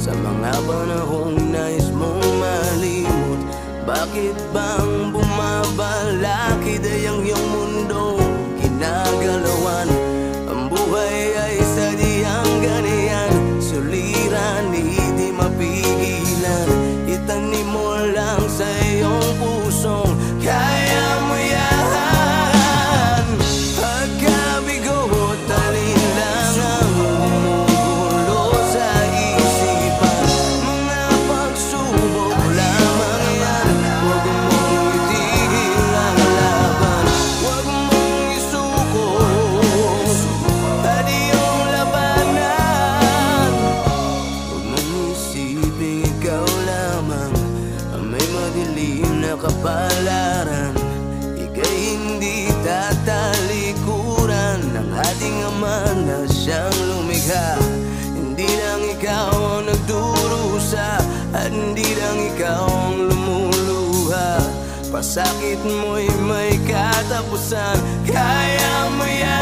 Sa mga panahong nais mong malimot, bakit bang bumabalakid ay ang iyong mundo ginagalawan? Ang buhay ay sadyang ganyan, suliran, hindi mapigilan. Itanim mo lang sa iyong pusong kaya mo yan. Pagkabigo at alin ang gumugulo sa isipan, mga pagsubok lamang yan. Huwag mong itigil ang laban, huwag mong isuko at iyong labanan. Huwag mong isipin ikaw lamang ang may madilim na kapalaran. Ika'y hindi tatalikuran ng ating Ama na siyang lumikha. Hindi lang ikaw ang nagdurusa at hindi lang ikaw ang lumuluha. Pasakit mo'y may katapusan, kaya mo yan.